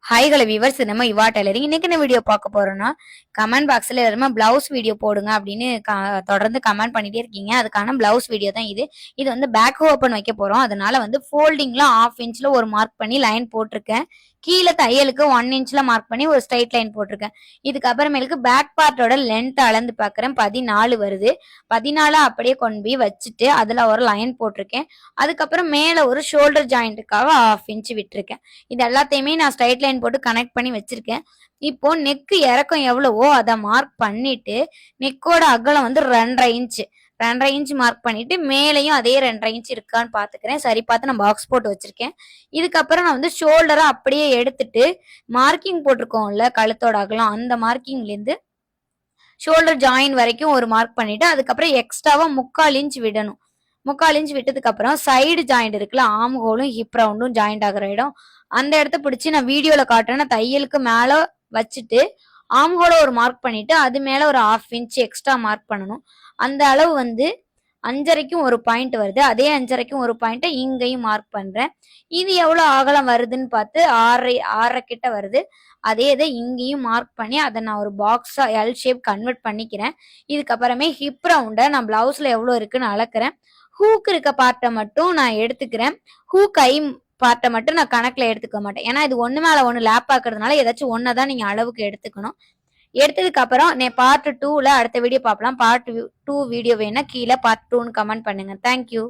ஹாய்களை viewers, நம்ம யுவா tailoring. இன்னைக்கு என்ன வீடியோ பார்க்க போறோம்னா, கமெண்ட் பாக்ஸ்ல எல்லாருமே பிளவுஸ் வீடியோ போடுங்க அப்படின்னு தொடர்ந்து கமெண்ட் பண்ணிட்டே இருக்கீங்க. அதுக்கான பிளவுஸ் வீடியோ தான் இது. இது வந்து பேக் ஓப்பன் வைக்க போறோம். அதனால வந்து ஃபோல்டிங்ல 1/2 இன்ச்ல ஒரு மார்க் பண்ணி லைன் போட்டிருக்கேன். கீழே தையலுக்கு 1 இன்ச்ல மார்க் பண்ணி ஒரு ஸ்ட்ரைட் லைன் போட்டிருக்கேன். இதுக்கு அப்புறமேலுக்கு பேக் பார்ட்டோட லென்த் அளந்து பார்க்குறேன். 14 வருது. 14 அப்படியே கொண்டு போய் வச்சுட்டு அதுல ஒரு லைன் போட்டிருக்கேன். அதுக்கப்புறம் மேல ஒரு ஷோல்டர் ஜாயிண்ட்டுக்காக 1/2 இன்ச் விட்டுருக்கேன். இது எல்லாத்தையுமே நான் ஸ்ட்ரைட் லைன் போட்டு கனெக்ட் பண்ணி வச்சிருக்கேன். இப்போ நெக்கு இறக்கம் எவ்வளவோ அதை மார்க் பண்ணிட்டு நெக்கோட அகலம் வந்து 2.5 இன்ச் மார்க் பண்ணிட்டு மேலையும் அதே 2.5 இன்ச் இருக்கான்னு பாத்துக்கிறேன். சரி பார்த்து நான் பாக்ஸ் போட்டு வச்சிருக்கேன். இதுக்கப்புறம் நான் வந்து ஷோல்டரை அப்படியே எடுத்துட்டு மார்க்கிங் போட்டிருக்கோம்ல கழுத்தோட அகலம், அந்த மார்க்கிங்ல இருந்து ஷோல்டர் ஜாயின் வரைக்கும் ஒரு மார்க் பண்ணிட்டு அதுக்கப்புறம் எக்ஸ்ட்ராவா 3/4 இன்ச் விடணும். 3/4 இன்ச் விட்டதுக்கு அப்புறம் சைடு ஜாயிண்ட் இருக்குல்ல, ஆம் ஹோலும் ஹிப் ரவுண்டும் ஜாயிண்ட் ஆகிற இடம், அந்த இடத்த பிடிச்சி நான் வீடியோல காட்டுறேன். தையலுக்கு மேல வச்சுட்டு ஆம் ஹோல ஒரு மார்க் பண்ணிட்டு அது மேல ஒரு 1/2 இன்ச் எக்ஸ்ட்ரா மார்க் பண்ணணும். அந்த அளவு வந்து 5.5க்கும் ஒரு பாயிண்ட் வருது. அதே 5.5க்கும் ஒரு பாயிண்ட் இங்கேயும் மார்க் பண்றேன். இது எவ்வளவு அகலம் வருதுன்னு பார்த்து 6.5 கிட்ட வருது. அதே இதை இங்கேயும் மார்க் பண்ணி அதை நான் ஒரு பாக்ஸா எல் ஷேப் கன்வெர்ட் பண்ணிக்கிறேன். இதுக்கப்புறமே ஹிப் ரவுண்டை நான் பிளவுஸ்ல எவ்வளவு இருக்குன்னு அளக்குறேன். ஹூக் இருக்க பார்ட்டை மட்டும் நான் எடுத்துக்கிறேன். கை பார்ட்டை மட்டும் நான் கணக்குல எடுத்துக்க மாட்டேன். ஏன்னா இது ஒண்ணு மேல ஒண்ணு லேப் ஆக்குறதுனால ஏதாச்சும் ஒன்னதான் நீங்க அளவுக்கு எடுத்துக்கணும். எடுத்ததுக்கு அப்புறம் பார்ட் 2ல அடுத்த வீடியோ பார்க்கலாம். பார்ட் 2 வீடியோ வேணா கீழே பார்ட் 2ன்னு கமெண்ட் பண்ணுங்க. தேங்க்யூ.